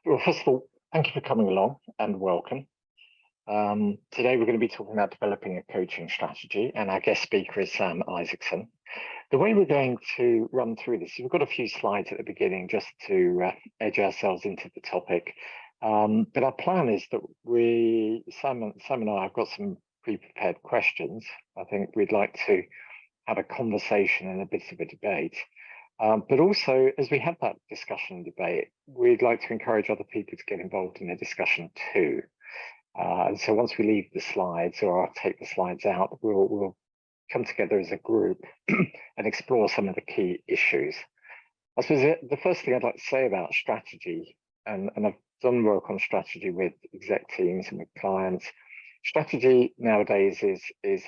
Well, first of all, thank you for coming along and welcome. Today we're going to be talking about developing a coaching strategy, and our guest speaker is Sam Isaacson. The way we're going to run through this, we've got a few slides at the beginning just to edge ourselves into the topic. But our plan is that Sam and I have got some pre-prepared questions. I think we'd like to have a conversation and a bit of a debate. But also, as we have that discussion and debate, we'd like to encourage other people to get involved in the discussion too. And so once we leave the slides, or I'll take the slides out, we'll come together as a group and explore some of the key issues. I suppose the first thing I'd like to say about strategy, and I've done work on strategy with exec teams and with clients. Strategy nowadays is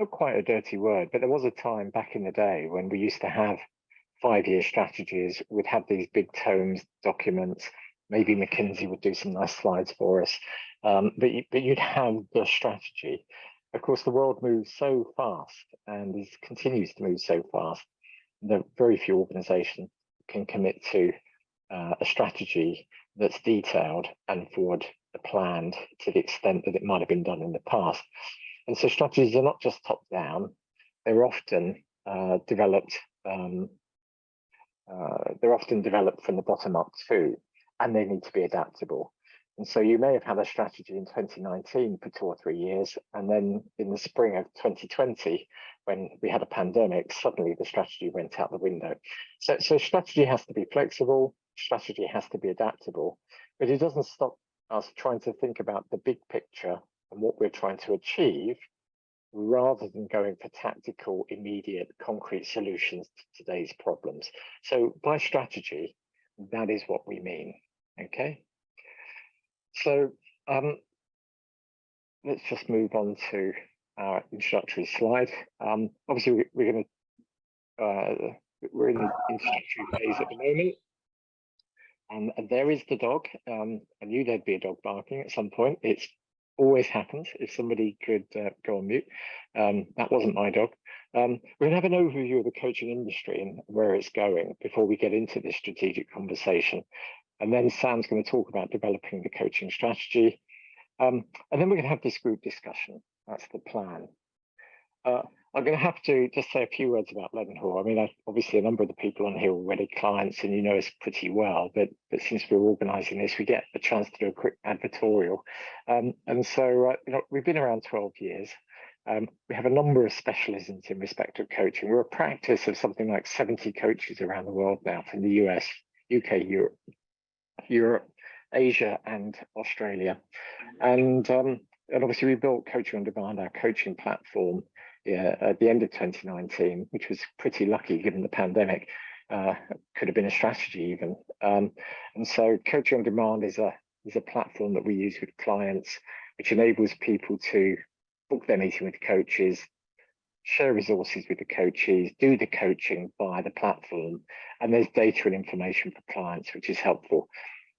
not quite a dirty word, but there was a time back in the day when we used to have 5-year strategies. We'd have these big tomes, documents. Maybe McKinsey would do some nice slides for us, but you'd have the strategy. Of course, the world moves so fast and continues to move so fast that very few organizations can commit to a strategy that's detailed and forward planned to the extent that it might have been done in the past. And so strategies are not just top down, they're often developed from the bottom up too, and they need to be adaptable. And so you may have had a strategy in 2019 for 2 or 3 years, and then in the spring of 2020, when we had a pandemic, suddenly the strategy went out the window. So strategy has to be flexible, strategy has to be adaptable, but it doesn't stop us trying to think about the big picture and what we're trying to achieve, rather than going for tactical, immediate, concrete solutions to today's problems. So by strategy, that is what we mean, okay? So let's just move on to our introductory slide. Obviously, we're in the introductory phase at the moment. And there is the dog. I knew there'd be a dog barking at some point. It's always happens. If somebody could go on mute. That wasn't my dog. We're going to have an overview of the coaching industry and where it's going before we get into this strategic conversation. And then Sam's going to talk about developing the coaching strategy. And then we're going to have this group discussion. That's the plan. I'm going to have to just say a few words about Leadenhall. I mean, obviously a number of the people on here are already clients and you know us pretty well, but since we're organising this, we get a chance to do a quick advertorial. And so, we've been around 12 years. We have a number of specialisms in respect of coaching. We're a practice of something like 70 coaches around the world now, from the US, UK, Europe, Asia, and Australia. And obviously we built Coaching on Demand, our coaching platform, at the end of 2019, which was pretty lucky given the pandemic. Could have been a strategy even. And so Coaching on Demand is a platform that we use with clients, which enables people to book their meeting with coaches, share resources with the coaches, do the coaching via the platform, and there's data and information for clients, which is helpful.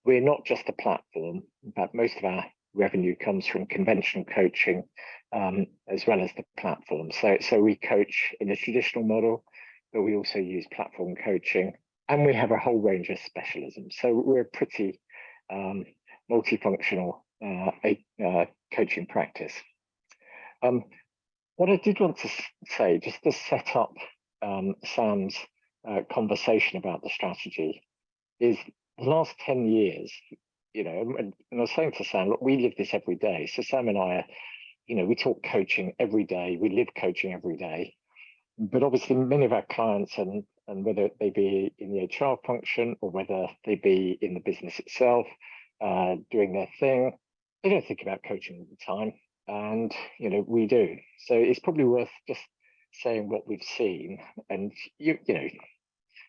We're not just a platform, but most of our revenue comes from conventional coaching, as well as the platform. So we coach in a traditional model, but we also use platform coaching, and we have a whole range of specialisms. So we're a pretty multifunctional coaching practice. What I did want to say, just to set up Sam's conversation about the strategy, is the last 10 years, and I was saying to Sam, look, we live this every day. So Sam and I are, we talk coaching every day, we live coaching every day. But obviously many of our clients, and whether they be in the HR function or whether they be in the business itself, doing their thing, they don't think about coaching all the time. And, we do. So it's probably worth just saying what we've seen. And,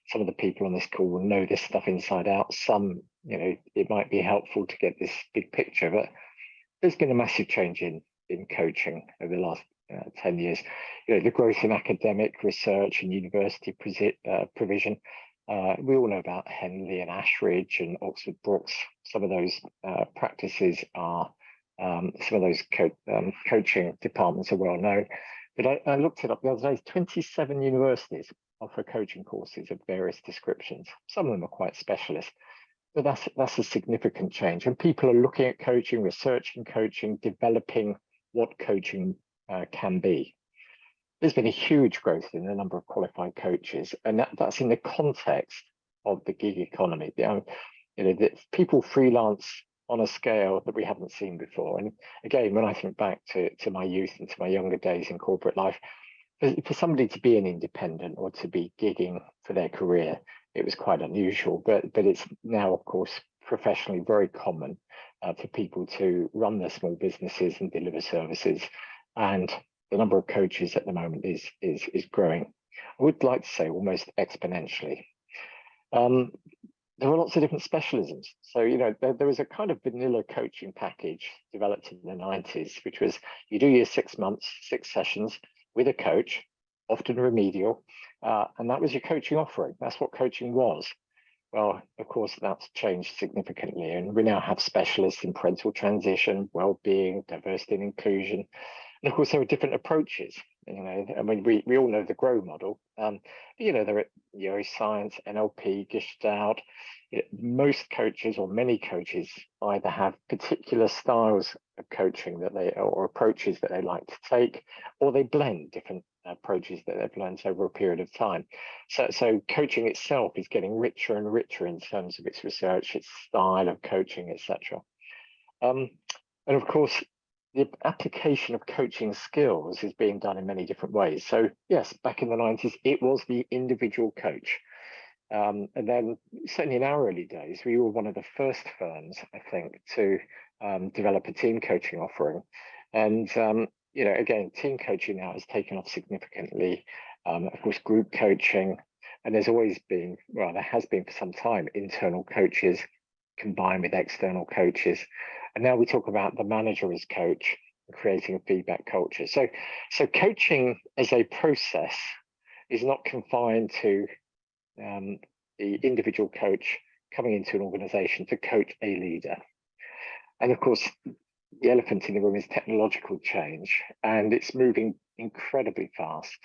some of the people on this call will know this stuff inside out. Some, it might be helpful to get this big picture, but there's been a massive change in coaching over the last 10 years. The growth in academic research and university provision. We all know about Henley and Ashridge and Oxford Brookes. Some of those practices are, some of those coaching departments are well known. But I looked it up the other day, 27 universities offer coaching courses of various descriptions. Some of them are quite specialist. But that's a significant change, and people are looking at coaching, researching coaching, developing what coaching can be. There's been a huge growth in the number of qualified coaches, and that's in the context of the gig economy. That people freelance on a scale that we haven't seen before. And again, when I think back to my youth and to my younger days in corporate life, for somebody to be an independent or to be gigging for their career, it was quite unusual. But it's now, of course, professionally very common for people to run their small businesses and deliver services. And the number of coaches at the moment is growing. I would like to say almost exponentially. There are lots of different specialisms. So, there was a kind of vanilla coaching package developed in the 90s, which was you do your 6 months, 6 sessions with a coach, often remedial, and that was your coaching offering. That's what coaching was. Well, of course, that's changed significantly, and we now have specialists in parental transition, well-being, diversity and inclusion. And of course, there are different approaches. I mean, we all know the GROW model. There are neuroscience, NLP, Gestalt. Most coaches, or many coaches, either have particular styles of coaching or approaches that they like to take, or they blend different approaches that they've learned over a period of time. So coaching itself is getting richer and richer in terms of its research, its style of coaching, etc. And of course, the application of coaching skills is being done in many different ways. So yes, back in the 90s, it was the individual coach. And then certainly in our early days, we were one of the first firms, I think, to develop a team coaching offering. And, again, team coaching now has taken off significantly. Of course, group coaching, and there has been for some time, internal coaches combined with external coaches. And now we talk about the manager as coach and creating a feedback culture. So coaching as a process is not confined to the individual coach coming into an organization to coach a leader. And of course, the elephant in the room is technological change, and it's moving incredibly fast.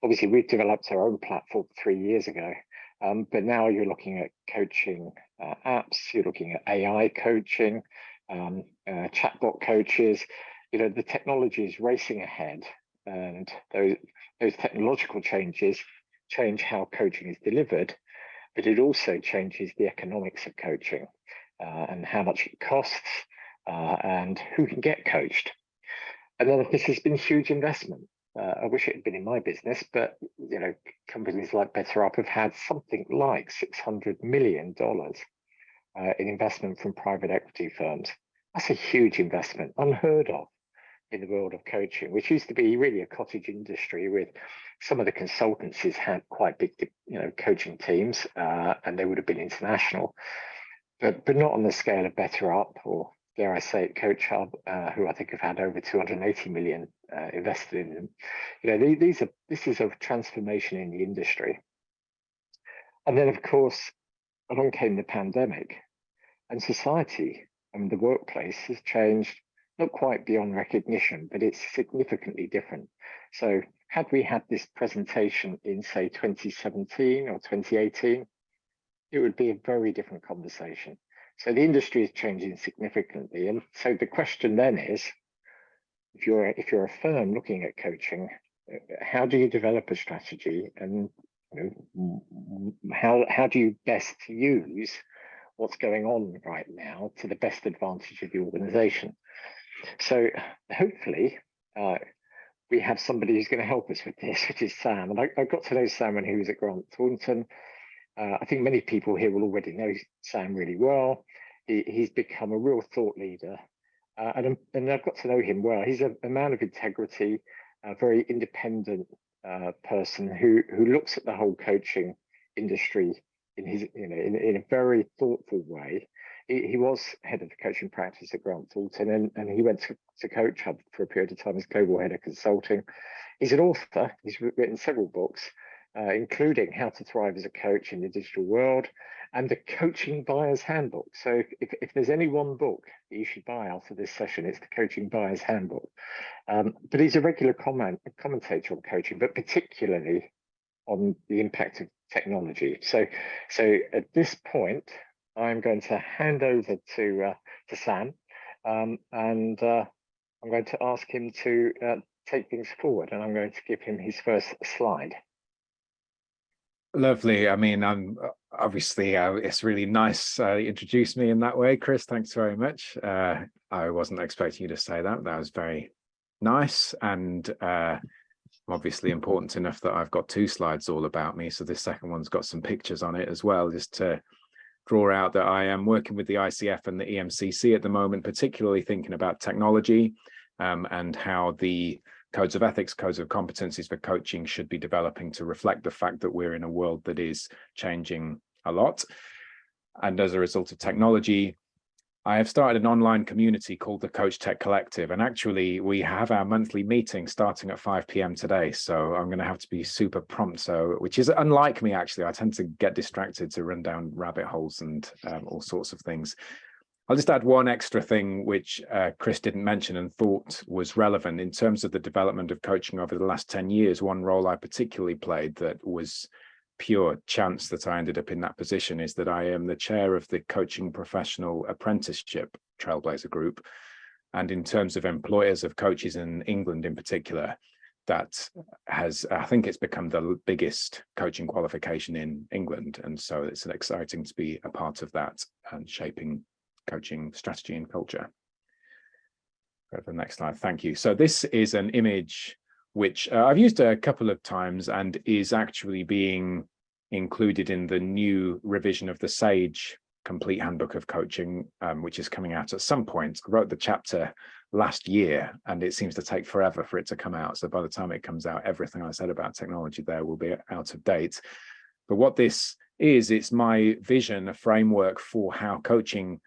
Obviously, we've developed our own platform 3 years ago, but now you're looking at coaching apps, you're looking at AI coaching, chatbot coaches. The technology is racing ahead, and those technological changes change how coaching is delivered, but it also changes the economics of coaching and how much it costs and who can get coached. And then this has been huge investment. I wish it had been in my business, but companies like BetterUp have had something like $600 million in investment from private equity firms. That's a huge investment, unheard of in the world of coaching, which used to be really a cottage industry. With some of the consultancies had quite big, coaching teams, and they would have been international, but not on the scale of BetterUp or, dare I say it, Coach Hub, who I think have had over 280 million invested in them. This is a transformation in the industry. And then, of course, along came the pandemic, and society and the workplace has changed, not quite beyond recognition, but it's significantly different. So had we had this presentation in, say, 2017 or 2018, it would be a very different conversation. So the industry is changing significantly. And so the question then is, if you're a firm looking at coaching, how do you develop a strategy, and how do you best use what's going on right now to the best advantage of the organization? So hopefully we have somebody who's going to help us with this, which is Sam. And I got to know Sam when he was at Grant Thornton. I think many people here will already know Sam really well. He's become a real thought leader, and I've got to know him well. He's a man of integrity, a very independent person who looks at the whole coaching industry in a very thoughtful way. He was head of the coaching practice at Grant Thornton, and he went to Coach Hub for a period of time as global head of consulting. He's an author. He's written several books, including How to Thrive as a Coach in the Digital World and the Coaching Buyer's Handbook. So if there's any one book that you should buy after this session, it's the Coaching Buyer's Handbook. But he's a regular commentator on coaching, but particularly on the impact of technology. So at this point, I'm going to hand over to Sam, and I'm going to ask him to take things forward, and I'm going to give him his first slide. Lovely. I mean, I'm obviously it's really nice you introduced me in that way, Chris. Thanks very much. I wasn't expecting you to say that. That was very nice, and obviously important enough that I've got 2 slides all about me. So this second one's got some pictures on it as well, just to draw out that I am working with the ICF and the EMCC at the moment, particularly thinking about technology and how the codes of ethics, codes of competencies for coaching should be developing to reflect the fact that we're in a world that is changing a lot. And as a result of technology, I have started an online community called the Coach Tech Collective. And actually, we have our monthly meeting starting at 5 p.m. today. So I'm going to have to be super prompt. So, which is unlike me, actually. I tend to get distracted to run down rabbit holes and all sorts of things. I'll just add one extra thing, which Chris didn't mention and thought was relevant in terms of the development of coaching over the last 10 years. One role I particularly played that was pure chance that I ended up in that position is that I am the chair of the Coaching Professional Apprenticeship Trailblazer Group. And in terms of employers of coaches in England in particular, that has, I think it's become the biggest coaching qualification in England. And so it's exciting to be a part of that and shaping coaching strategy and culture. Go to the next slide. Thank you. So this is an image which I've used a couple of times and is actually being included in the new revision of the SAGE Complete Handbook of Coaching, which is coming out at some point. I wrote the chapter last year and it seems to take forever for it to come out. So by the time it comes out, everything I said about technology there will be out of date. But what this is, it's my vision, a framework for how coaching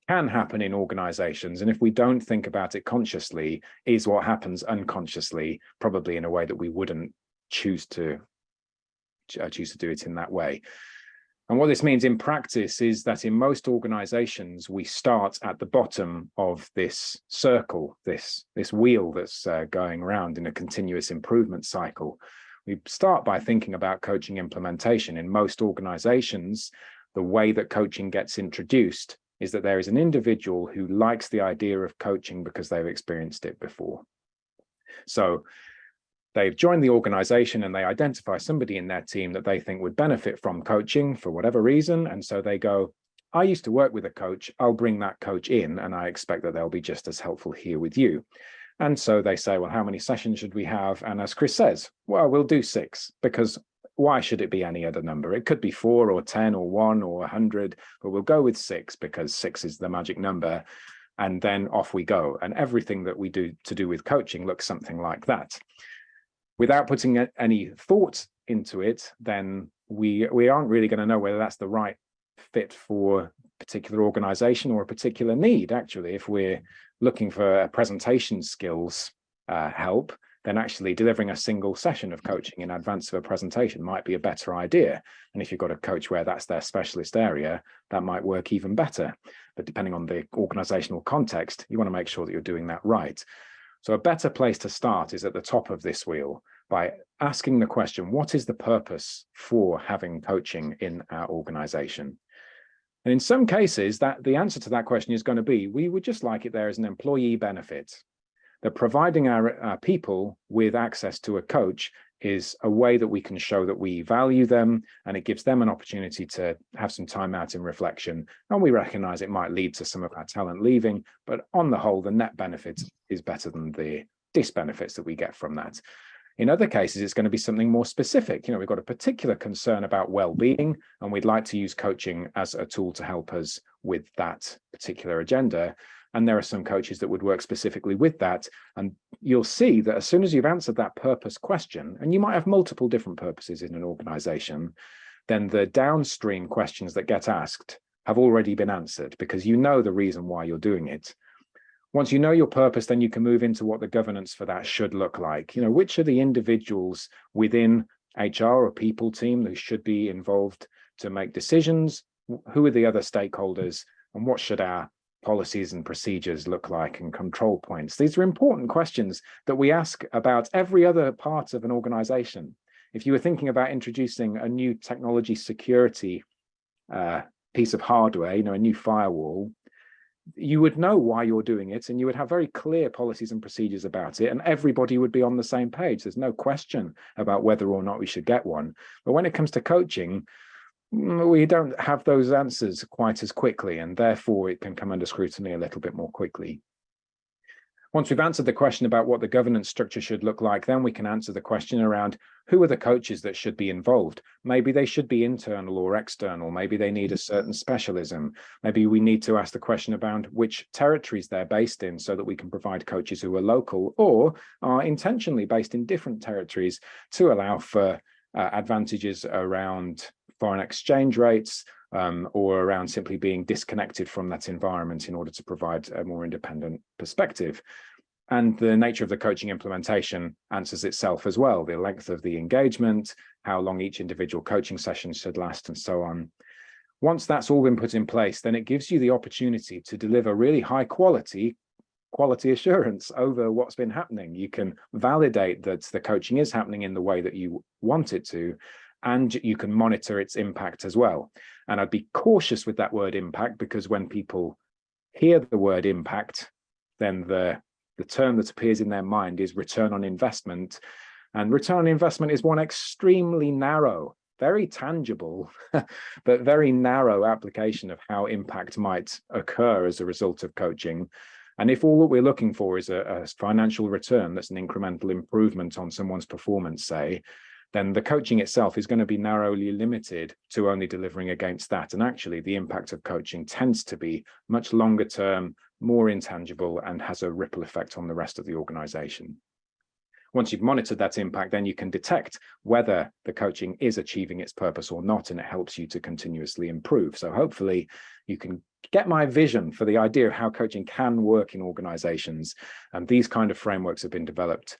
can happen in organizations, and if we don't think about it consciously, is what happens unconsciously, probably in a way that we wouldn't choose to do it in that way. And what this means in practice is that in most organizations, we start at the bottom of this circle, this wheel that's going around in a continuous improvement cycle. We start by thinking about coaching implementation. In most organizations, the way that coaching gets introduced is that there is an individual who likes the idea of coaching because they've experienced it before. So they've joined the organization and they identify somebody in their team that they think would benefit from coaching for whatever reason. And so they go, I used to work with a coach, I'll bring that coach in and I expect that they'll be just as helpful here with you. And so they say, well, how many sessions should we have? And as Chris says, well, we'll do 6, because why should it be any other number? It could be 4 or 10 or 1 or 100, but we'll go with 6 because 6 is the magic number. And then off we go. And everything that we do to do with coaching looks something like that. Without putting any thought into it, then we aren't really going to know whether that's the right fit for a particular organization or a particular need. Actually, if we're looking for presentation skills help, then actually delivering a single session of coaching in advance of a presentation might be a better idea. And if you've got a coach where that's their specialist area, that might work even better. But depending on the organizational context, you want to make sure that you're doing that right. So a better place to start is at the top of this wheel by asking the question, what is the purpose for having coaching in our organization? And in some cases, that the answer to that question is going to be, we would just like it there as an employee benefit. That providing our people with access to a coach is a way that we can show that we value them, and it gives them an opportunity to have some time out in reflection. And we recognize it might lead to some of our talent leaving, but on the whole, the net benefit is better than the disbenefits that we get from that. In other cases, it's going to be something more specific. We've got a particular concern about well-being, and we'd like to use coaching as a tool to help us with that particular agenda. And there are some coaches that would work specifically with that. And you'll see that as soon as you've answered that purpose question, and you might have multiple different purposes in an organization, then the downstream questions that get asked have already been answered because you know the reason why you're doing it. Once you know your purpose, then you can move into what the governance for that should look like. Which are the individuals within HR or people team who should be involved to make decisions? Who are the other stakeholders? And what should our policies and procedures look like and control points? These are important questions that we ask about every other part of an organization. If you were thinking about introducing a new technology security piece of hardware, a new firewall, you would know why you're doing it, and you would have very clear policies and procedures about it, and everybody would be on the same page. There's no question about whether or not we should get one. But when it comes to coaching, we don't have those answers quite as quickly, and therefore it can come under scrutiny a little bit more quickly. Once we've answered the question about what the governance structure should look like, then we can answer the question around who are the coaches that should be involved. Maybe they should be internal or external. Maybe they need a certain specialism. Maybe we need to ask the question about which territories they're based in, so that we can provide coaches who are local or are intentionally based in different territories to allow for advantages around foreign exchange rates, or around simply being disconnected from that environment in order to provide a more independent perspective. And the nature of the coaching implementation answers itself as well: the length of the engagement, how long each individual coaching session should last, and so on. Once that's all been put in place, then it gives you the opportunity to deliver really high quality assurance over what's been happening. You can validate that the coaching is happening in the way that you want it to, and you can monitor its impact as well. And I'd be cautious with that word impact, because when people hear the word impact, then the term that appears in their mind is return on investment. And return on investment is one extremely narrow, very tangible, but very narrow application of how impact might occur as a result of coaching. And if all that we're looking for is a financial return that's an incremental improvement on someone's performance, say, then the coaching itself is going to be narrowly limited to only delivering against that. And actually, the impact of coaching tends to be much longer term, more intangible, and has a ripple effect on the rest of the organization. Once you've monitored that impact, then you can detect whether the coaching is achieving its purpose or not, and it helps you to continuously improve. So hopefully you can get my vision for the idea of how coaching can work in organizations. And these kind of frameworks have been developed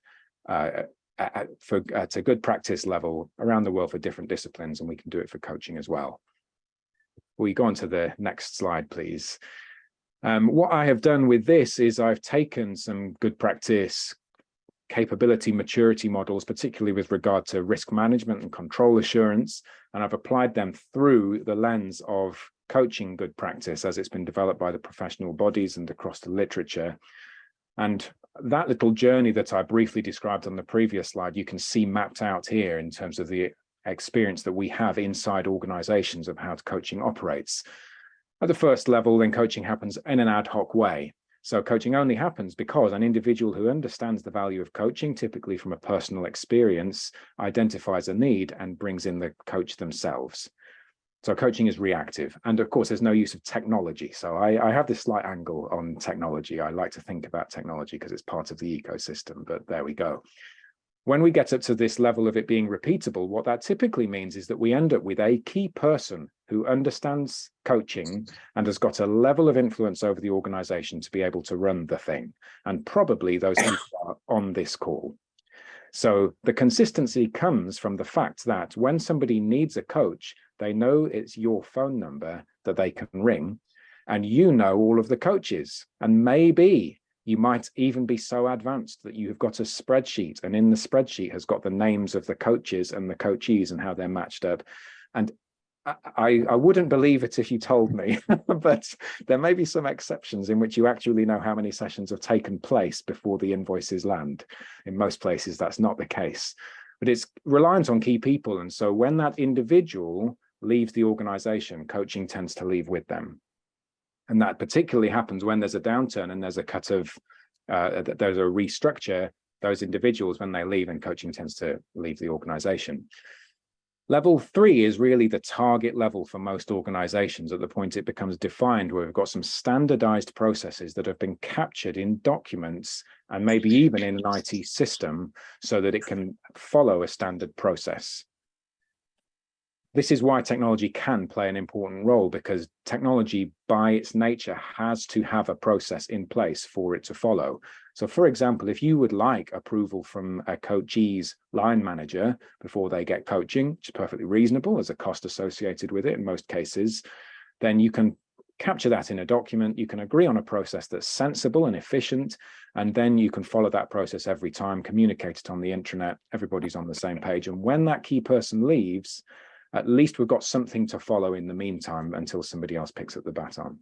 at a good practice level around the world for different disciplines, and we can do it for coaching as well. We go on to the next slide, please. What I have done with this is I've taken some good practice capability maturity models, particularly with regard to risk management and control assurance, and I've applied them through the lens of coaching good practice as it's been developed by the professional bodies and across the literature. And that little journey that I briefly described on the previous slide, you can see mapped out here in terms of the experience that we have inside organizations of how coaching operates. At the first level, then coaching happens in an ad hoc way. So coaching only happens because an individual who understands the value of coaching, typically from a personal experience, identifies a need and brings in the coach themselves. So coaching is reactive. And of course, there's no use of technology. So I have this slight angle on technology. I like to think about technology because it's part of the ecosystem, but there we go. When we get up to this level of it being repeatable, what that typically means is that we end up with a key person who understands coaching and has got a level of influence over the organization to be able to run the thing. And probably those people are on this call. So the consistency comes from the fact that when somebody needs a coach, they know it's your phone number that they can ring, and you know all of the coaches. And maybe you might even be so advanced that you have got a spreadsheet, and in the spreadsheet has got the names of the coaches and the coachees and how they're matched up. And I wouldn't believe it if you told me, but there may be some exceptions in which you actually know how many sessions have taken place before the invoices land. In most places, that's not the case, but it's reliant on key people. And so when that individual leaves the organization, coaching tends to leave with them. And that particularly happens when there's a downturn and there's a cut of, there's a restructure, those individuals, when they leave, and coaching tends to leave the organization. Level 3 is really the target level for most organizations at the point it becomes defined, where we've got some standardized processes that have been captured in documents and maybe even in an IT system so that it can follow a standard process. This is why technology can play an important role, because technology by its nature has to have a process in place for it to follow. So for example, if you would like approval from a coachee's line manager before they get coaching, which is perfectly reasonable, there's a cost associated with it in most cases, then you can capture that in a document, you can agree on a process that's sensible and efficient, and then you can follow that process every time, communicate it on the intranet, everybody's on the same page. And when that key person leaves, at least we've got something to follow in the meantime until somebody else picks up the baton.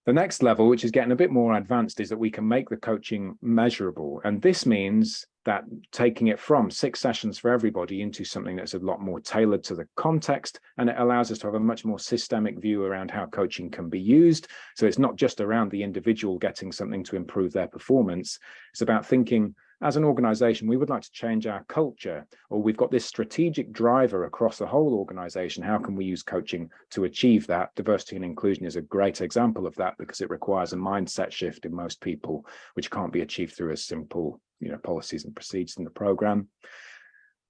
The next level, which is getting a bit more advanced, is that we can make the coaching measurable. And this means that taking it from 6 sessions for everybody into something that's a lot more tailored to the context, and it allows us to have a much more systemic view around how coaching can be used. So it's not just around the individual getting something to improve their performance. It's about thinking, as an organization, we would like to change our culture, or we've got this strategic driver across the whole organization. How can we use coaching to achieve that? Diversity and inclusion is a great example of that, because it requires a mindset shift in most people, which can't be achieved through a simple, policies and procedures in the program.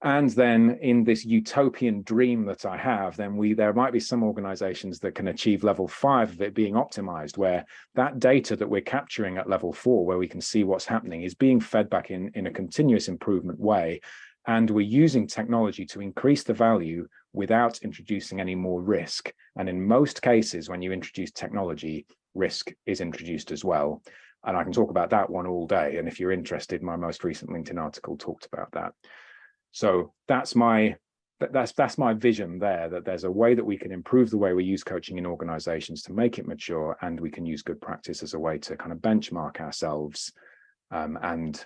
And then in this utopian dream that I have, then there might be some organizations that can achieve level 5 of it being optimized, where that data that we're capturing at level 4, where we can see what's happening, is being fed back in a continuous improvement way. And we're using technology to increase the value without introducing any more risk. And in most cases, when you introduce technology, risk is introduced as well. And I can talk about that one all day. And if you're interested, my most recent LinkedIn article talked about that. So that's my vision there, that there's a way that we can improve the way we use coaching in organizations to make it mature, and we can use good practice as a way to kind of benchmark ourselves. And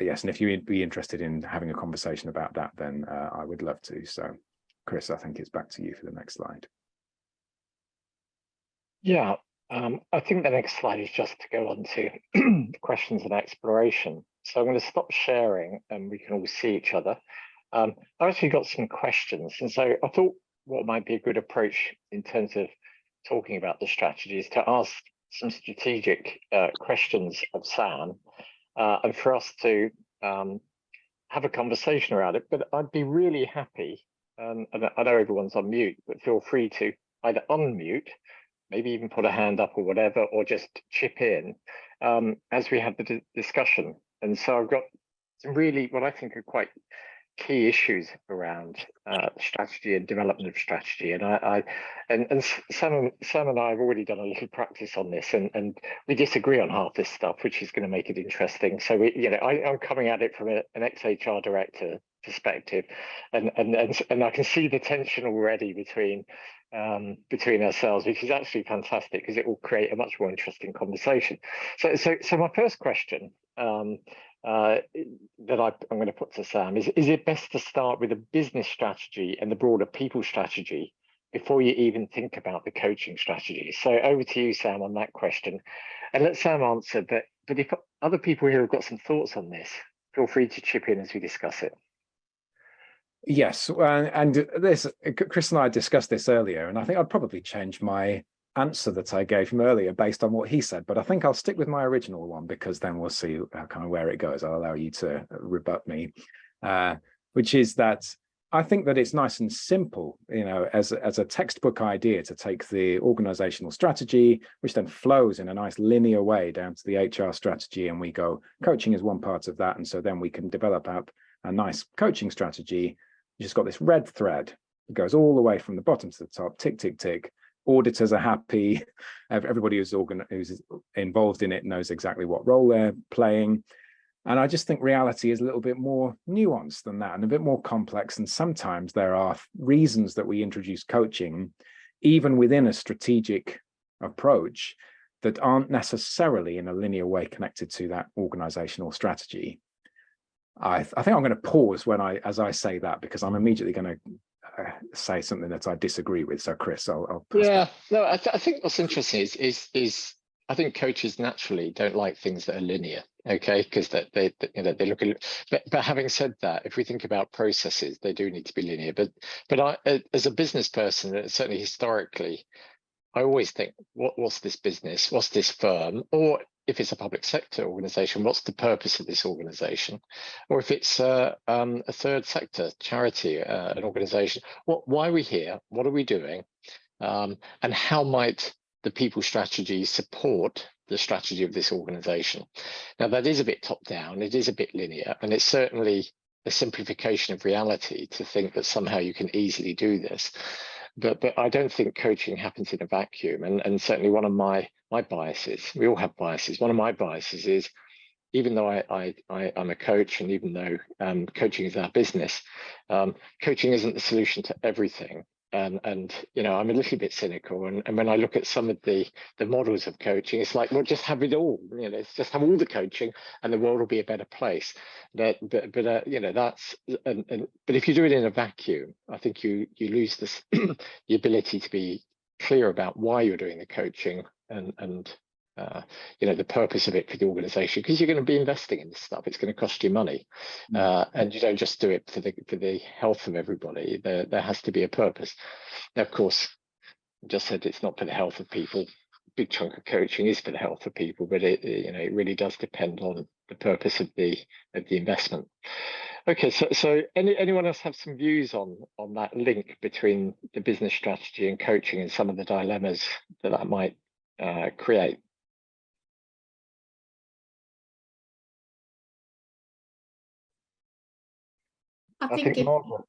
yes, and if you'd be interested in having a conversation about that, then I would love to. So Chris, I think it's back to you for the next slide. Yeah, I think the next slide is just to go on to questions and exploration. So I'm going to stop sharing and we can all see each other. I've actually got some questions. And so I thought what might be a good approach in terms of talking about the strategy is to ask some strategic questions of Sam and for us to have a conversation around it. But I'd be really happy, and I know everyone's on mute, but feel free to either unmute, maybe even put a hand up or whatever, or just chip in as we have the discussion. And so I've got some really, what I think are quite key issues around strategy and development of strategy. And Sam and I have already done a little practice on this, and we disagree on half this stuff, which is going to make it interesting. So I'm coming at it from an ex-HR director perspective, and I can see the tension already between ourselves, which is actually fantastic because it will create a much more interesting conversation. So my first question that I'm going to put to Sam is it best to start with a business strategy and the broader people strategy before you even think about the coaching strategy? So over to you, Sam, on that question, and let Sam answer. But if other people here have got some thoughts on this, feel free to chip in as we discuss it. Yes, and this, Chris and I discussed this earlier, and I think I'd probably change my answer that I gave him earlier based on what he said, but I think I'll stick with my original one, because then we'll see kind of where it goes. I'll allow you to rebut me, which is that I think that it's nice and simple, as a textbook idea, to take the organizational strategy, which then flows in a nice linear way down to the HR strategy, and we go, coaching is one part of that, and so then we can develop up a nice coaching strategy. You just got this red thread. It goes all the way from the bottom to the top, tick, tick, tick. Auditors are happy. Everybody who's involved in it knows exactly what role they're playing. And I just think reality is a little bit more nuanced than that and a bit more complex. And sometimes there are reasons that we introduce coaching, even within a strategic approach, that aren't necessarily in a linear way connected to that organizational strategy. I think I'm going to pause as I say that, because I'm immediately going to say something that I disagree with. So Chris, I'll pass back. No, I think what's interesting is I think coaches naturally don't like things that are linear, okay, because they look at, but having said that, if we think about processes, they do need to be linear. But I, as a business person, certainly historically, I always think, what's this business? What's this firm? Or if it's a public sector organization, what's the purpose of this organization? Or if it's a third sector charity, an organization, why are we here? What are we doing? And how might the people strategy support the strategy of this organization? Now, that is a bit top down, it is a bit linear, and it's certainly a simplification of reality to think that somehow you can easily do this. But I don't think coaching happens in a vacuum. And certainly one of my biases, we all have biases. One of my biases is even though I'm a coach, and even though coaching is our business, coaching isn't the solution to everything. And you know, I'm a little bit cynical, and when I look at some of the models of coaching, it's like, well, just have it all. You know, let's just have all the coaching, and the world will be a better place. But you know, that's but if you do it in a vacuum, I think you lose this the ability to be clear about why you're doing the coaching, and you know, the purpose of it for the organization, because you're going to be investing in this stuff. It's going to cost you money, and you don't just do it for the health of everybody. There has to be a purpose. Now, of course, I just said it's not for the health of people. A big chunk of coaching is for the health of people, but you know, it really does depend on the purpose of the investment. Okay, so anyone else have some views on that link between the business strategy and coaching, and some of the dilemmas that might create? I think Margaret,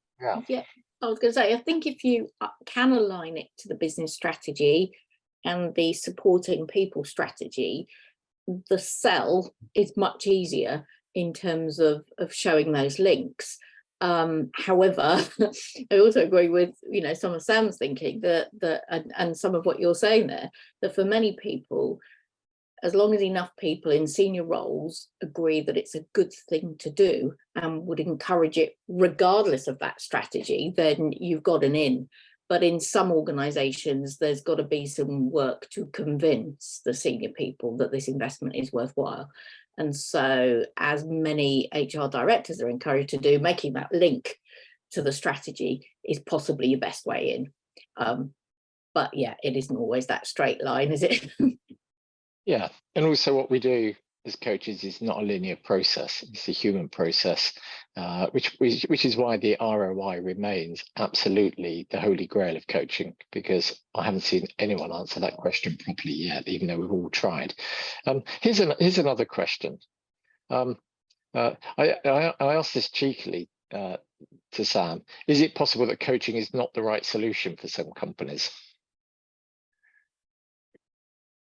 yeah, I was going to say, I think if you can align it to the business strategy and the supporting people strategy, the sell is much easier in terms of showing those links. However, I also agree with, you know, some of Sam's thinking and some of what you're saying there, that for many people, as long as enough people in senior roles agree that it's a good thing to do and would encourage it regardless of that strategy, then you've got an in. But in some organizations, there's got to be some work to convince the senior people that this investment is worthwhile. And so, as many HR directors are encouraged to do, making that link to the strategy is possibly your best way in. But yeah, it isn't always that straight line, is it? Yeah, and also what we do as coaches is not a linear process. It's a human process, which is why the ROI remains absolutely the holy grail of coaching, because I haven't seen anyone answer that question properly yet, even though we've all tried. Here's another question. I asked this cheekily to Sam. Is it possible that coaching is not the right solution for some companies?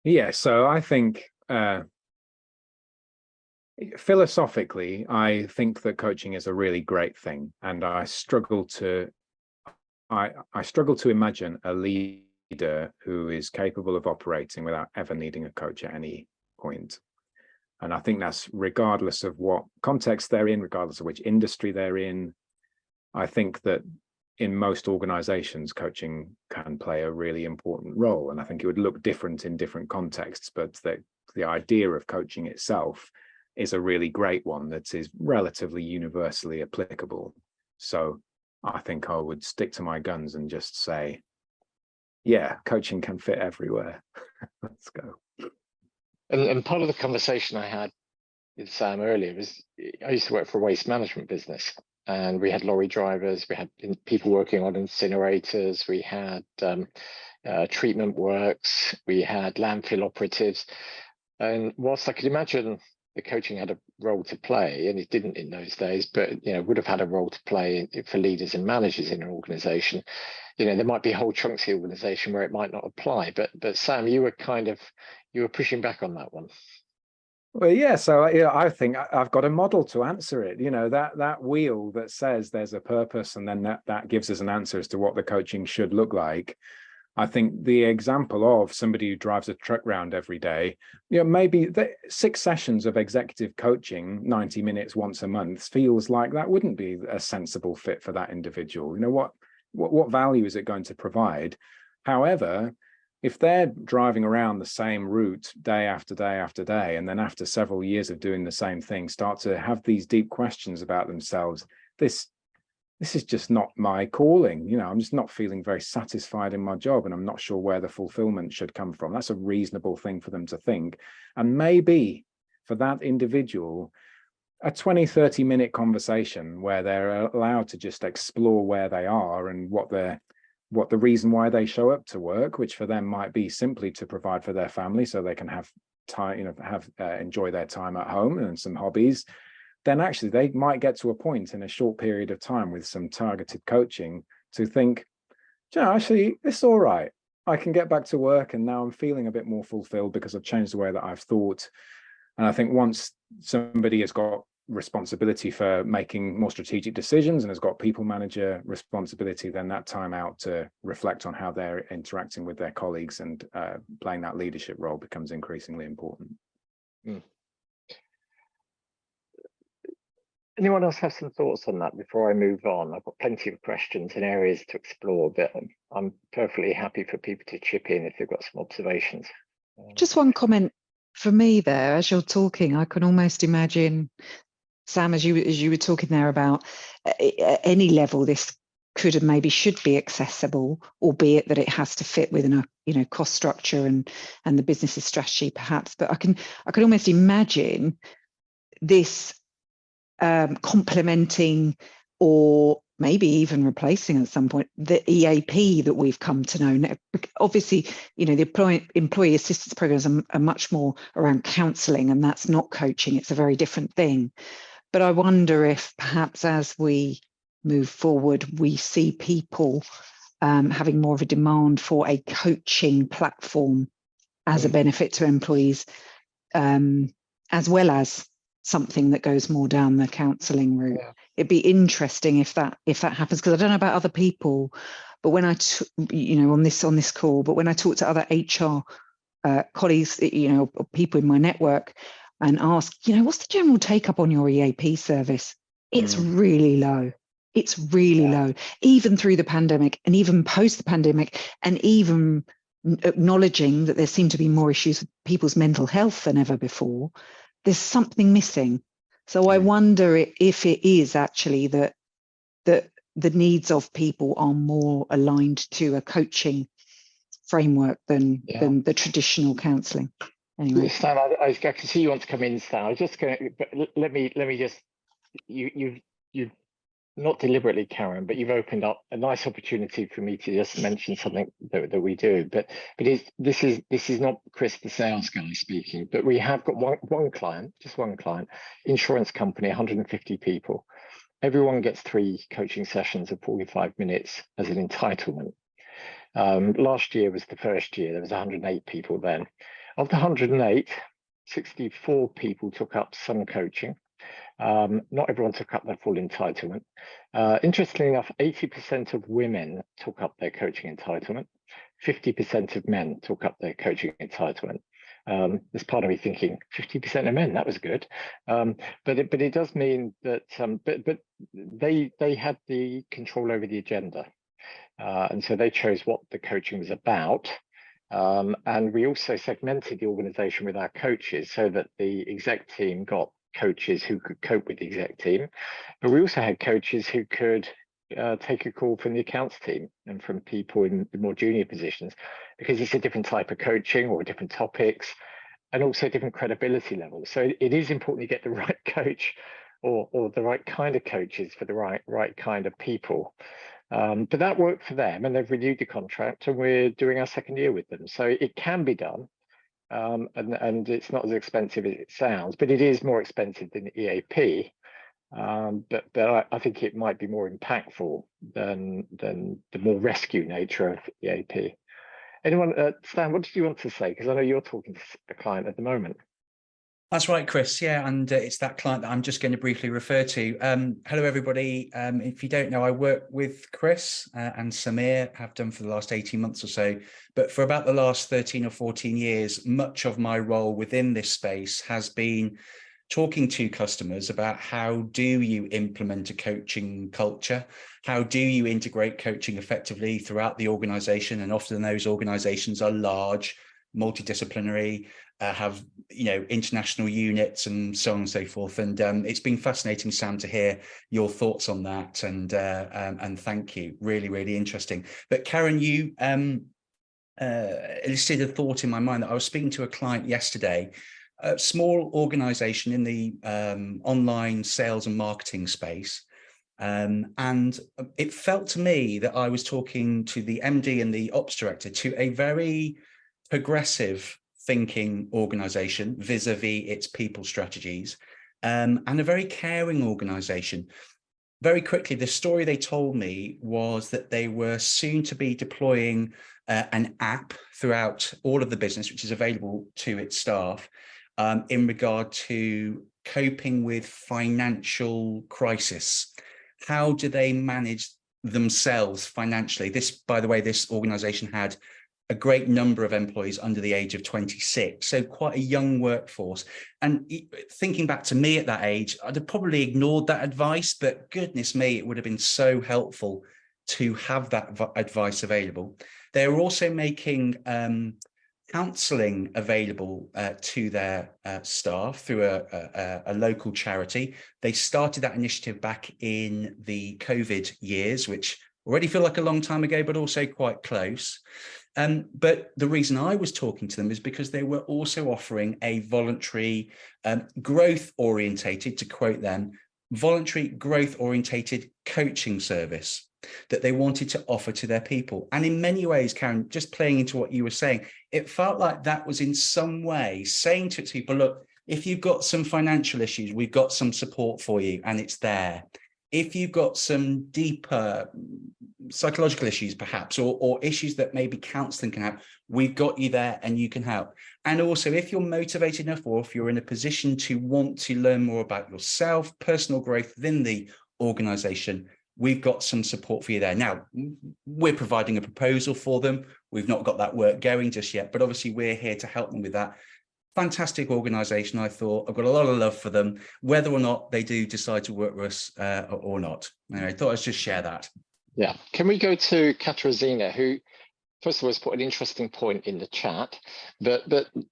Yeah, so I think philosophically, I think that coaching is a really great thing, and I struggle to imagine a leader who is capable of operating without ever needing a coach at any point. And I think that's regardless of what context they're in, regardless of which industry they're in. I think that in most organizations, coaching can play a really important role. And I think it would look different in different contexts, but the idea of coaching itself is a really great one that is relatively universally applicable. So I think I would stick to my guns and just say, yeah, coaching can fit everywhere. Let's go. And part of the conversation I had with Sam earlier was, I used to work for a waste management business, and we had lorry drivers, we had people working on incinerators, we had treatment works, we had landfill operatives. And whilst I could imagine the coaching had a role to play, and it didn't in those days, but you know, would have had a role to play for leaders and managers in an organization. You know, there might be whole chunks of the organization where it might not apply. But Sam, you were pushing back on that one. Well, yeah, so you know, I think I've got a model to answer it. You know, that wheel that says there's a purpose, and then that gives us an answer as to what the coaching should look like. I think the example of somebody who drives a truck round every day, you know, maybe 6 sessions of executive coaching, 90 minutes once a month, feels like that wouldn't be a sensible fit for that individual. You know, what value is it going to provide? However, if they're driving around the same route day after day after day, and then after several years of doing the same thing, start to have these deep questions about themselves, this is just not my calling. You know, I'm just not feeling very satisfied in my job, and I'm not sure where the fulfillment should come from. That's a reasonable thing for them to think. And maybe for that individual, a 20-30 minute conversation where they're allowed to just explore where they are and what the reason why they show up to work, which for them might be simply to provide for their family so they can have time, you know, enjoy their time at home and some hobbies. Then actually they might get to a point in a short period of time with some targeted coaching to think, yeah, actually, it's all right. I can get back to work, and now I'm feeling a bit more fulfilled because I've changed the way that I've thought. And I think once somebody has got responsibility for making more strategic decisions and has got people manager responsibility, then that time out to reflect on how they're interacting with their colleagues and playing that leadership role becomes increasingly important. Anyone else have some thoughts on that before I move on? I've got plenty of questions and areas to explore, but I'm perfectly happy for people to chip in if they've got some observations. Just one comment for me there, as you're talking, I can almost imagine, Sam, as you were talking there about at any level, this could and maybe should be accessible, albeit that it has to fit within a cost structure and the business's strategy, perhaps. But I can almost imagine this complementing or maybe even replacing at some point the EAP that we've come to know. Now, obviously, the employee assistance programs are much more around counselling, and that's not coaching. It's a very different thing. But I wonder if perhaps as we move forward, we see people having more of a demand for a coaching platform as a benefit to employees, as well as something that goes more down the counselling route. Yeah. It'd be interesting if that happens, because I don't know about other people, but when I on this call, but when I talk to other HR colleagues, or people in my network, and ask, what's the general take up on your EAP service? It's really low. It's really low, even through the pandemic and even post the pandemic, and even acknowledging that there seem to be more issues with people's mental health than ever before. There's something missing. So I wonder if it is actually that the needs of people are more aligned to a coaching framework than the traditional counselling. Anyway, Stan, I can see you want to come in, Stan. I was just going to, but let me just, you've not deliberately, Karen, but you've opened up a nice opportunity for me to just mention something that we do. But this is not Chris, the sales guy, speaking. But we have got one client, just one client, insurance company, 150 people. Everyone gets 3 coaching sessions of 45 minutes as an entitlement. Last year was the first year. There was 108 people then. Of the 108, 64 people took up some coaching. Not everyone took up their full entitlement. Interestingly enough, 80% of women took up their coaching entitlement. 50% of men took up their coaching entitlement. There's part of me thinking 50% of men, that was good. But it does mean that but they had the control over the agenda. And so they chose what the coaching was about. And we also segmented the organization with our coaches so that the exec team got coaches who could cope with the exec team, but we also had coaches who could take a call from the accounts team and from people in more junior positions, because it's a different type of coaching or different topics, and also different credibility levels. So it is important you get the right coach or the right kind of coaches for the right kind of people. But that worked for them, and they've renewed the contract, and we're doing our second year with them. So it can be done. And it's not as expensive as it sounds, but it is more expensive than EAP. But I think it might be more impactful than the more rescue nature of EAP. Anyone, Stan, what did you want to say? Because I know you're talking to a client at the moment. That's right, Chris. Yeah, and it's that client that I'm just going to briefly refer to. Hello, everybody. If you don't know, I work with Chris and Samir, have done for the last 18 months or so. But for about the last 13 or 14 years, much of my role within this space has been talking to customers about how do you implement a coaching culture? How do you integrate coaching effectively throughout the organization? And often those organizations are large, multidisciplinary, have international units and so on and so forth. And it's been fascinating, Sam, to hear your thoughts on that. And thank you. Really, really interesting. But Karen, you elicited a thought in my mind that I was speaking to a client yesterday, a small organization in the online sales and marketing space. And it felt to me that I was talking to the MD and the ops director to a very progressive thinking organization vis-a-vis its people strategies, and a very caring organization. Very quickly, the story they told me was that they were soon to be deploying an app throughout all of the business, which is available to its staff, in regard to coping with financial crisis. How do they manage themselves financially? This, by the way, this organization had a great number of employees under the age of 26, so quite a young workforce. And thinking back to me at that age, I'd have probably ignored that advice, but goodness me, it would have been so helpful to have that advice available. They're also making counselling available to their staff through a local charity. They started that initiative back in the COVID years, which already feel like a long time ago, but also quite close. But the reason I was talking to them is because they were also offering a voluntary growth orientated, to quote them, voluntary growth orientated coaching service that they wanted to offer to their people. And in many ways, Karen, just playing into what you were saying, it felt like that was in some way saying to people, look, if you've got some financial issues, we've got some support for you and it's there. If you've got some deeper psychological issues, perhaps, or issues that maybe counselling can help, we've got you there and you can help. And also, if you're motivated enough, or if you're in a position to want to learn more about yourself, personal growth within the organisation, we've got some support for you there. Now, we're providing a proposal for them. We've not got that work going just yet, but obviously we're here to help them with that. Fantastic organisation, I thought. I've got a lot of love for them, whether or not they do decide to work with us or not. Anyway, I thought I'd just share that. Yeah. Can we go to Katarzyna, who, first of all, has put an interesting point in the chat, but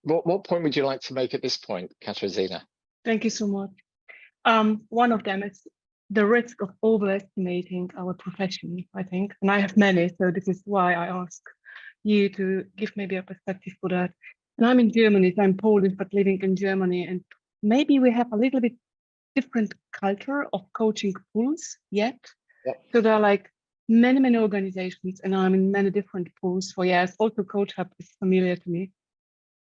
what point would you like to make at this point, Katarzyna? Thank you so much. One of them is the risk of overestimating our profession, I think, and I have many, so this is why I ask you to give maybe a perspective for that. And I'm in Germany, so I'm Polish, but living in Germany, and maybe we have a little bit different culture of coaching pools yet. Yep. So there are like many organizations, and I'm in many different pools for years. Also, Coach Hub is familiar to me.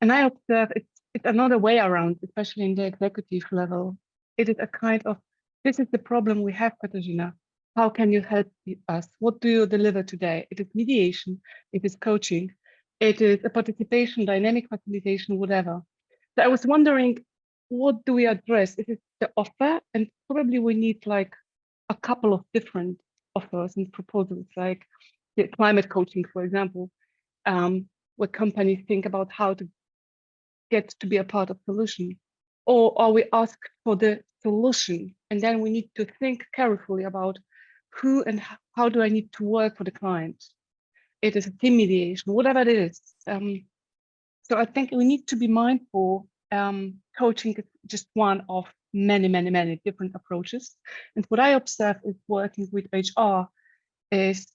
And I observe it's another way around, especially in the executive level. It is a kind of, this is the problem we have, Katarzyna. How can you help us? What do you deliver today? It is mediation, it is coaching, it is a participation, dynamic facilitation, whatever. So I was wondering, what do we address? Is it the offer? And probably we need like a couple of different offers and proposals, like the climate coaching, for example, where companies think about how to get to be a part of solution. Or are we asked for the solution? And then we need to think carefully about who and how do I need to work for the client? It is a team mediation, whatever it is. So I think we need to be mindful. Coaching is just one of many different approaches. And what I observe is working with HR is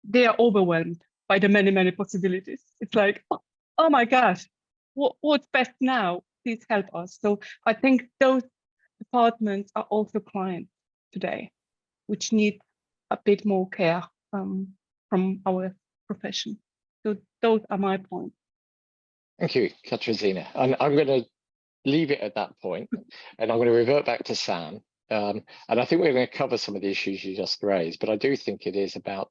they are overwhelmed by the many possibilities. It's like, oh my gosh, what's best now? Please help us. So I think those departments are also clients today, which need a bit more care from our profession. So those are my points. Thank you, Katarzyna. And I'm going to leave it at that point, and I'm going to revert back to Sam. And I think we're going to cover some of the issues you just raised, but I do think it is about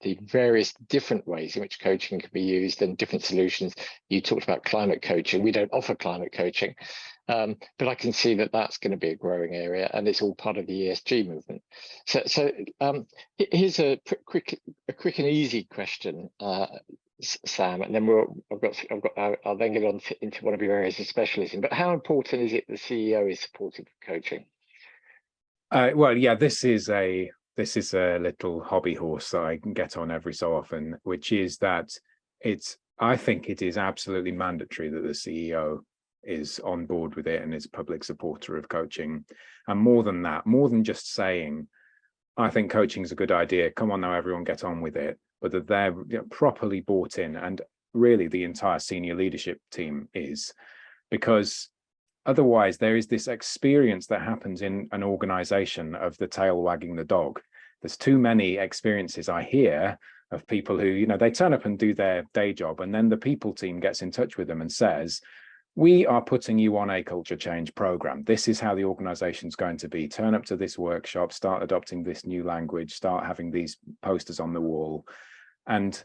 the various different ways in which coaching can be used and different solutions. You talked about climate coaching. We don't offer climate coaching, but I can see that that's going to be a growing area, and it's all part of the ESG movement. So here's a quick and easy question, Sam, and then I'll then get on into one of your areas of specialism. But how important is it the CEO is supportive of coaching? Well, yeah, this is a little hobby horse that I can get on every so often, which is that I think it is absolutely mandatory that the CEO is on board with it and is a public supporter of coaching. And more than that, more than just saying, I think coaching is a good idea, come on now, everyone get on with it, but that they're properly bought in, and really the entire senior leadership team is, because otherwise there is this experience that happens in an organization of the tail wagging the dog. There's too many experiences I hear of people who, they turn up and do their day job, and then the people team gets in touch with them and says, we are putting you on a culture change program. This is how the organization's going to be. Turn up to this workshop, start adopting this new language, start having these posters on the wall. And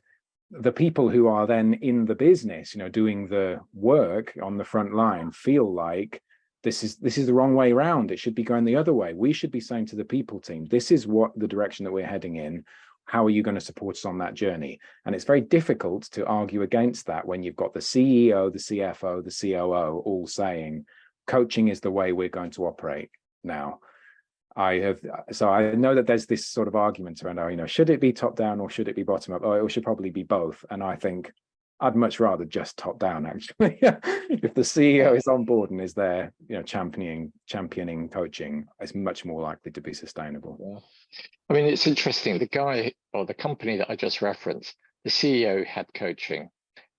the people who are then in the business, doing the work on the front line, feel like this is the wrong way around. It should be going the other way. We should be saying to the people team, this is what the direction that we're heading in. How are you going to support us on that journey? And it's very difficult to argue against that when you've got the CEO, the CFO, the COO all saying coaching is the way we're going to operate now. So I know that there's this sort of argument around, you know, should it be top down or should it be bottom up? Oh, it should probably be both. And I think I'd much rather just top down, actually. If the CEO is on board and is there, you know, championing coaching, it's much more likely to be sustainable. Yeah. I mean, it's interesting. The guy or the company that I just referenced, the CEO had coaching,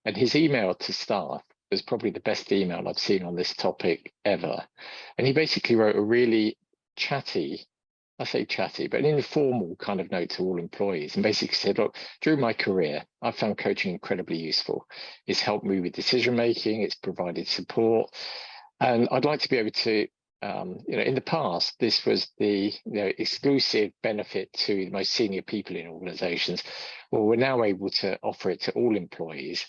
and his email to staff was probably the best email I've seen on this topic ever. And he basically wrote a really chatty, I say chatty, but an informal kind of note to all employees, and basically said, look, during my career, I found coaching incredibly useful. It's helped me with decision making, it's provided support, and I'd like to be able to, you know, in the past, this was the exclusive benefit to the most senior people in organizations. Well, we're now able to offer it to all employees.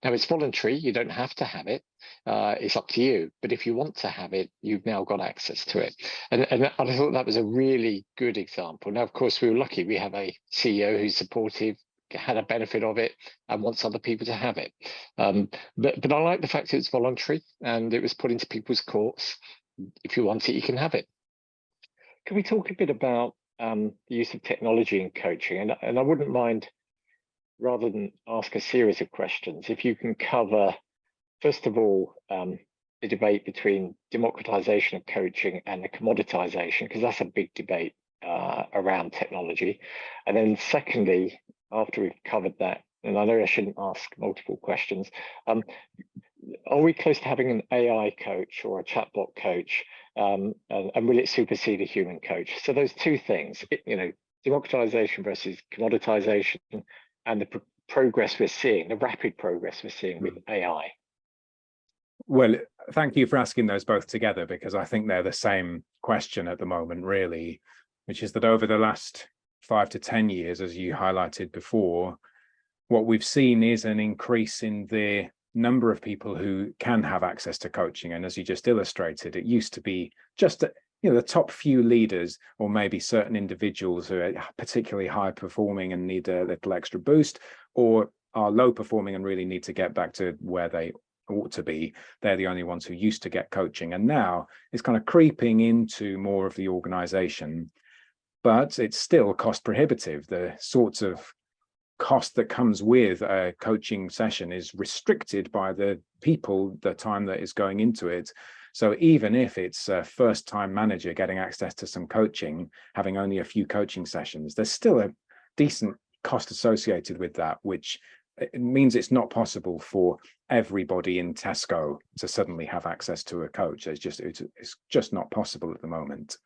Now, it's voluntary, you don't have to have it. It's up to you. But if you want to have it, you've now got access to it. And I thought that was a really good example. Now, of course, we were lucky. We have a CEO who's supportive, had a benefit of it, and wants other people to have it. But I like the fact it's voluntary and it was put into people's courts. If you want it, you can have it. Can we talk a bit about the use of technology in coaching? And I wouldn't mind, rather than ask a series of questions, if you can cover, first of all, the debate between democratization of coaching and the commoditization, because that's a big debate around technology. And then secondly, after we've covered that, and I know I shouldn't ask multiple questions, are we close to having an AI coach or a chatbot coach, and will it supersede a human coach? So those two things, you know, democratization versus commoditization, and the progress we're seeing, the rapid progress we're seeing with AI. Well, thank you for asking those both together, because I think they're the same question at the moment, really, which is that over the last 5 to 10 years, as you highlighted before, what we've seen is an increase in the number of people who can have access to coaching. And as you just illustrated, it used to be just, you know, the top few leaders, or maybe certain individuals who are particularly high performing and need a little extra boost, or are low performing and really need to get back to where they ought to be. They're the only ones who used to get coaching. And now it's kind of creeping into more of the organization, but it's still cost prohibitive. The sorts of cost that comes with a coaching session is restricted by the people, the time that is going into it. So even if it's a first-time manager getting access to some coaching, having only a few coaching sessions, there's still a decent cost associated with that, which it means it's not possible for everybody in Tesco to suddenly have access to a coach. It's just not possible at the moment.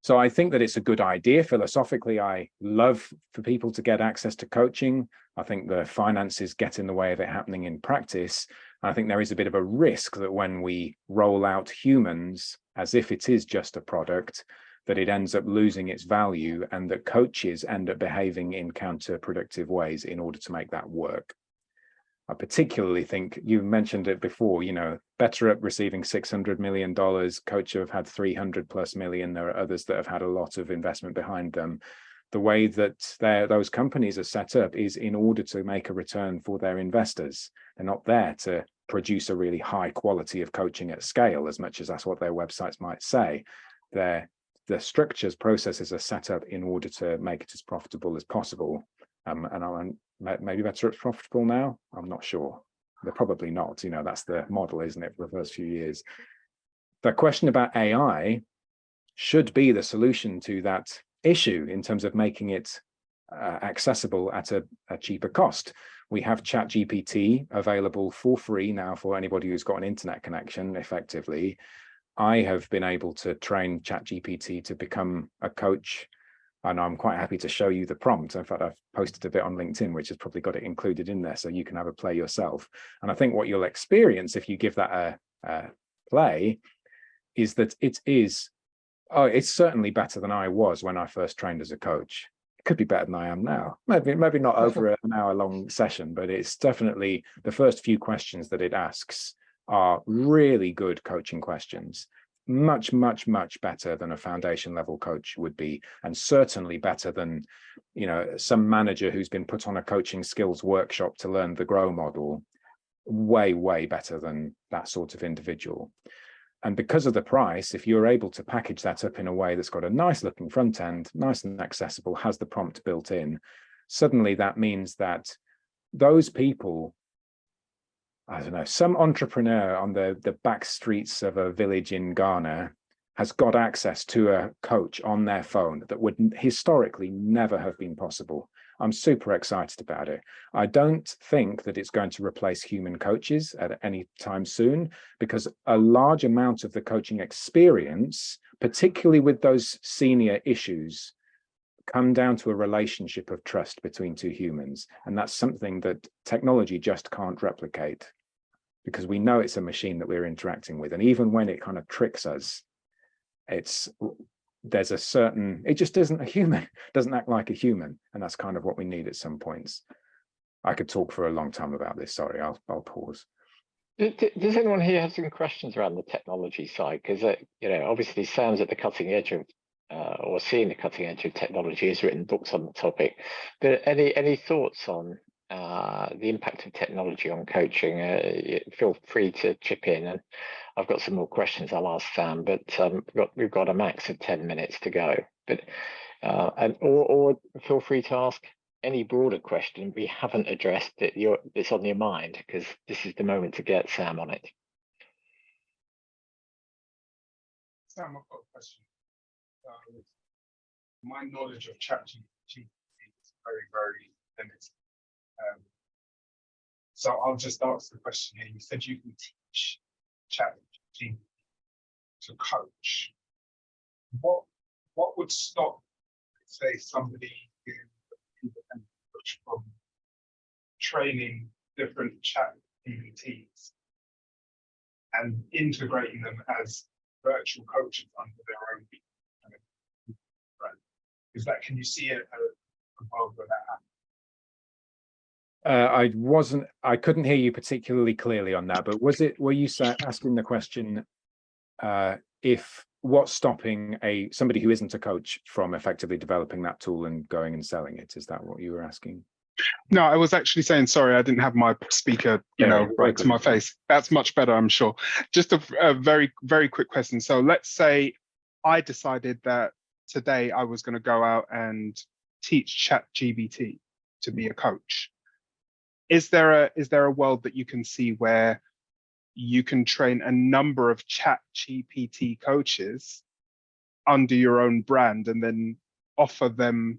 So I think that it's a good idea. Philosophically, I love for people to get access to coaching. I think the finances get in the way of it happening in practice. I think there is a bit of a risk that when we roll out humans as if it is just a product, that it ends up losing its value, and that coaches end up behaving in counterproductive ways in order to make that work. I particularly think, you mentioned it before, you know, BetterUp receiving $600 million, Coach have had 300 plus million. There are others that have had a lot of investment behind them. The way that those companies are set up is in order to make a return for their investors. They're not there to produce a really high quality of coaching at scale, as much as that's what their websites might say. The structures, processes are set up in order to make it as profitable as possible. And maybe BetterUp's profitable now. I'm not sure. They're probably not. You know, that's the model, isn't it, for the first few years. The question about AI should be the solution to that issue in terms of making it accessible at a cheaper cost. We have ChatGPT available for free now for anybody who's got an internet connection, effectively. I have been able to train ChatGPT to become a coach, and I'm quite happy to show you the prompt. In fact, I've posted a bit on LinkedIn, which has probably got it included in there, so you can have a play yourself. And I think what you'll experience if you give that a play is that it's certainly better than I was when I first trained as a coach. It could be better than I am now. Maybe not over an hour-long session, but it's definitely the first few questions that it asks are really good coaching questions. Much, much, much better than a foundation level coach would be, and certainly better than, you know, some manager who's been put on a coaching skills workshop to learn the GROW model. Way, way better than that sort of individual. And because of the price, if you're able to package that up in a way that's got a nice looking front end, nice and accessible, has the prompt built in, suddenly that means that those people, I don't know, some entrepreneur on the back streets of a village in Ghana has got access to a coach on their phone that would historically never have been possible. I'm super excited about it. I don't think that it's going to replace human coaches at any time soon, because a large amount of the coaching experience, particularly with those senior issues, come down to a relationship of trust between two humans. And that's something that technology just can't replicate, because we know it's a machine that we're interacting with. And even when it kind of tricks us, there's a certain, it just isn't a human, doesn't act like a human. And that's kind of what we need at some points. I could talk for a long time about this. Sorry, I'll pause. Does anyone here have some questions around the technology side? Because you know, obviously Sam's at the cutting edge of or seeing the cutting edge of technology, has written books on the topic. But any thoughts on the impact of technology on coaching? Feel free to chip in, and I've got some more questions I'll ask Sam, but we've got a max of 10 minutes to go. But or feel free to ask any broader question we haven't addressed that's on your mind, because this is the moment to get Sam on it. Sam, I've got a question. My knowledge of ChatGPT is very, very limited. So I'll just ask the question here. You said you can teach ChatGPT to coach. What would stop, say, somebody who independent coach from training different ChatGPTs and integrating them as virtual coaches under their own brand? Is that, can you see a world where that happens? I couldn't hear you particularly clearly on that, but were you asking the question if what's stopping somebody who isn't a coach from effectively developing that tool and going and selling it? Is that what you were asking? No, I was actually saying, sorry, I didn't have my speaker, right to my face. That's much better, I'm sure. Just a very, very quick question. So let's say I decided that today I was going to go out and teach ChatGPT to be a coach. Is there a world that you can see where you can train a number of ChatGPT coaches under your own brand and then offer them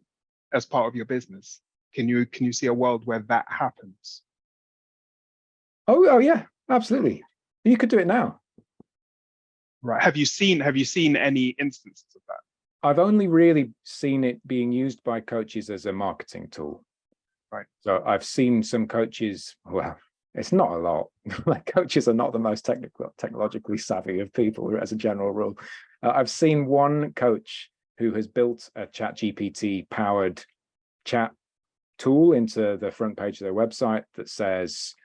as part of your business? Can you see a world where that happens? Oh yeah, absolutely. You could do it now. Right. Have you seen any instances of that? I've only really seen it being used by coaches as a marketing tool. Right. So I've seen some coaches, well, it's not a lot. Like, coaches are not the most technologically savvy of people as a general rule. I've seen one coach who has built a ChatGPT powered chat tool into the front page of their website that says,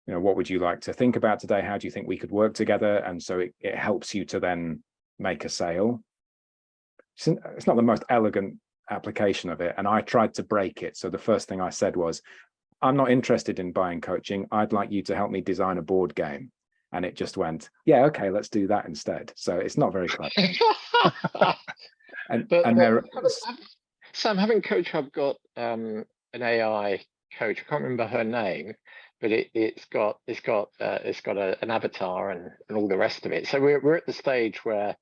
what would you like to think about today? How do you think we could work together? And so it helps you to then make a sale. It's not the most elegant application of it. And I tried to break it. So the first thing I said was, I'm not interested in buying coaching. I'd like you to help me design a board game. And it just went, yeah, okay, let's do that instead. So it's not very clever. Sam, having Coach Hub got an AI coach, I can't remember her name, but it's got an avatar and all the rest of it. So we're at the stage where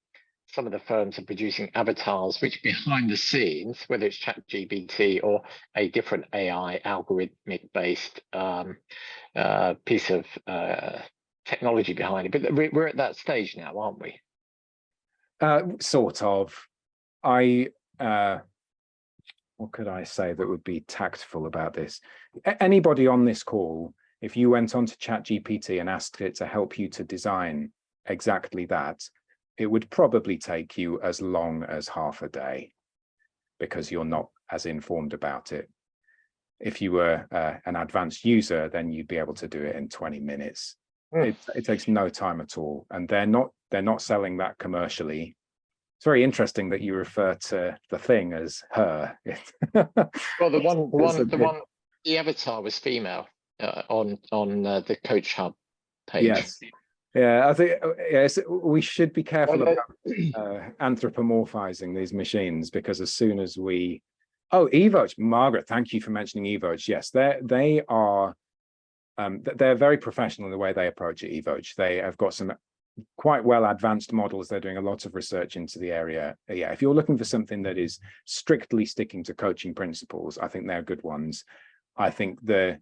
some of the firms are producing avatars, which behind the scenes, whether it's ChatGPT or a different AI algorithmic based piece of technology behind it. But we're at that stage now, aren't we? Sort of. What could I say that would be tactful about this? Anybody on this call, if you went onto ChatGPT and asked it to help you to design exactly that, it would probably take you as long as half a day, because you're not as informed about it. If you were an advanced user, then you'd be able to do it in 20 minutes. It takes no time at all, and they're not selling that commercially. It's very interesting that you refer to the thing as her. Well, the avatar was female on the Coach Hub page. Yes. Yeah, I think yes, we should be careful about anthropomorphizing these machines, because as soon as we Evoach, Margaret, thank you for mentioning Evoach. Yes, they are they're very professional in the way they approach it, Evoach. They have got some quite well advanced models. They're doing a lot of research into the area. Yeah, if you're looking for something that is strictly sticking to coaching principles, I think they're good ones. I think the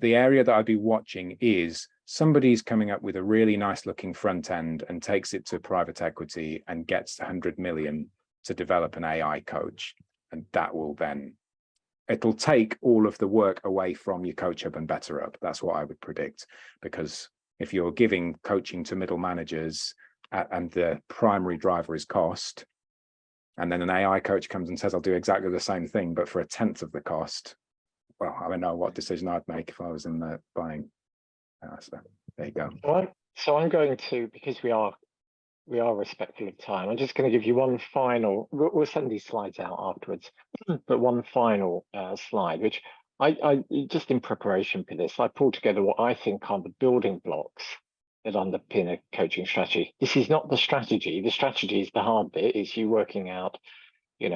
area that I'd be watching is somebody's coming up with a really nice looking front end and takes it to private equity and gets 100 million to develop an AI coach. And that will then, it'll take all of the work away from your Coach Hub and BetterUp. That's what I would predict, because if you're giving coaching to middle managers and the primary driver is cost, and then an AI coach comes and says, I'll do exactly the same thing, but for 1/10 of the cost, well, I don't know what decision I'd make if I was in the buying. So there you go. So I'm going to, because we are respectful of time, I'm just going to give you one final, we'll send these slides out afterwards, but one final slide, which I just in preparation for this, I pulled together what I think are the building blocks that underpin a coaching strategy. This is not the strategy. The strategy is the hard bit, is you working out,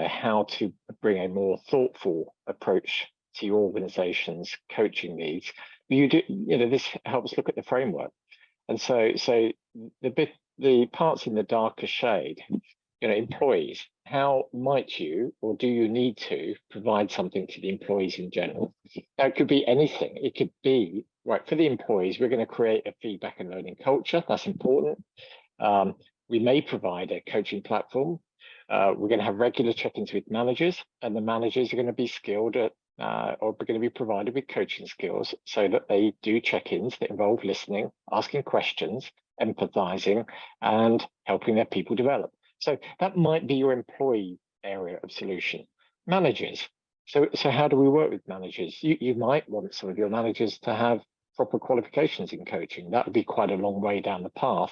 how to bring a more thoughtful approach to your organization's coaching needs. You do, this helps look at the framework. And so the parts in the darker shade, employees, how might you, or do you need to provide something to the employees in general? Now, it could be anything. It could be, right, for the employees, we're going to create a feedback and learning culture. That's important. We may provide a coaching platform. We're going to have regular check-ins with managers, and the managers are going to be skilled at, or are going to be provided with coaching skills so that they do check-ins that involve listening, asking questions, empathizing, and helping their people develop. So that might be your employee area of solution. Managers. So how do we work with managers? You might want some of your managers to have proper qualifications in coaching. That would be quite a long way down the path,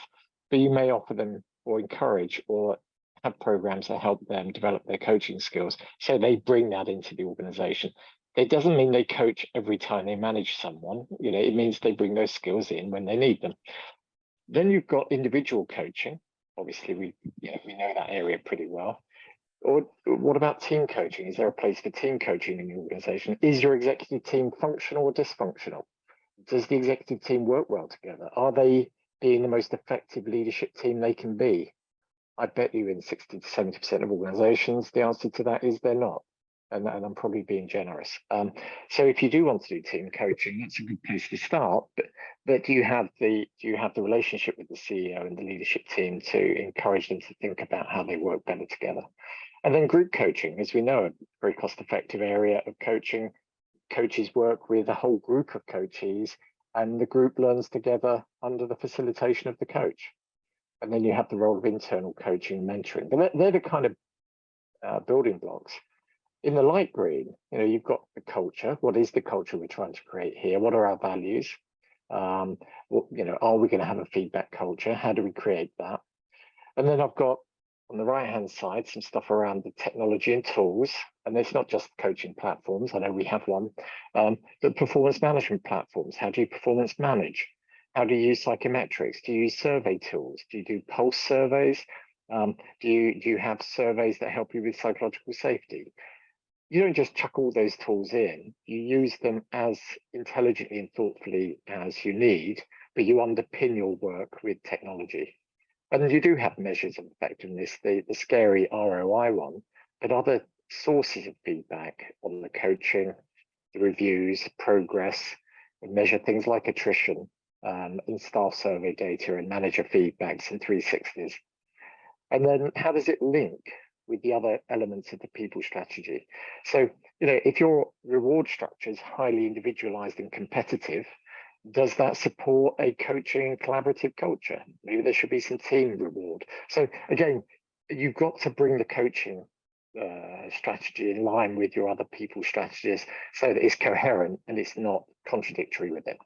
but you may offer them or encourage or have programs that help them develop their coaching skills, so they bring that into the organization. It doesn't mean they coach every time they manage someone. It means they bring those skills in when they need them. Then you've got individual coaching. Obviously, we know that area pretty well. Or what about team coaching? Is there a place for team coaching in the organization? Is your executive team functional or dysfunctional? Does the executive team work well together? Are they being the most effective leadership team they can be? I bet you in 60 to 70% of organizations, the answer to that is they're not. And I'm probably being generous. So if you do want to do team coaching, that's a good place to start. But do you have the relationship with the CEO and the leadership team to encourage them to think about how they work better together? And then group coaching, as we know, a very cost-effective area of coaching. Coaches work with a whole group of coaches, and the group learns together under the facilitation of the coach. And then you have the role of internal coaching and mentoring. But they're the kind of building blocks. In the light green, you've got the culture. What is the culture we're trying to create here? What are our values? Are we going to have a feedback culture? How do we create that? And then I've got on the right-hand side some stuff around the technology and tools. And it's not just coaching platforms. I know we have one, but performance management platforms. How do you performance manage? How do you use psychometrics? Do you use survey tools? Do you do pulse surveys? Do you have surveys that help you with psychological safety? You don't just chuck all those tools in. You use them as intelligently and thoughtfully as you need, but you underpin your work with technology. And you do have measures of effectiveness, the scary ROI one, but other sources of feedback on the coaching, the reviews, progress, and measure things like attrition, and staff survey data and manager feedbacks and 360s. And then how does it link with the other elements of the people strategy? So, if your reward structure is highly individualized and competitive, does that support a coaching and collaborative culture? Maybe there should be some team reward. So again, you've got to bring the coaching strategy in line with your other people strategies so that it's coherent and it's not contradictory with it.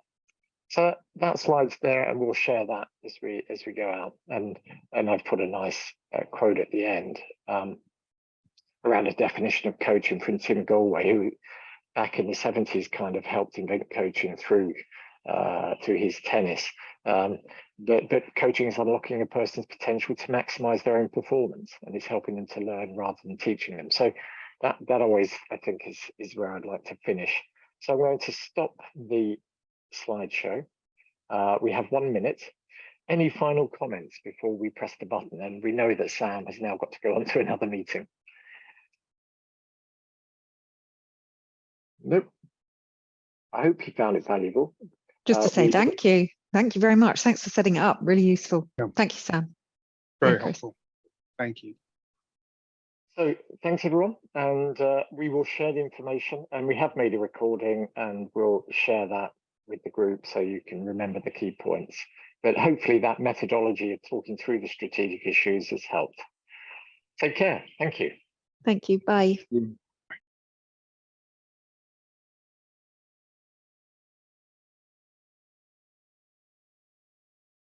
So that slide's there, and we'll share that as we go out. And I've put a nice quote at the end around a definition of coaching from Tim Galway, who back in the 70s kind of helped invent coaching through his tennis. But coaching is unlocking a person's potential to maximize their own performance, and it's helping them to learn rather than teaching them. So that always, I think, is where I'd like to finish. So I'm going to stop the slideshow. We have 1 minute. Any final comments before we press the button? And we know that Sam has now got to go on to another meeting. Nope. I hope you found it valuable. Just to say thank you. Thank you very much. Thanks for setting it up. Really useful. Yeah. Thank you, Sam. Very Yeah, Chris. helpful. Thank you. So thanks everyone, and we will share the information, and we have made a recording, and we'll share that with the group so you can remember the key points. But hopefully that methodology of talking through the strategic issues has helped. Take care. Thank you. Thank you. Bye.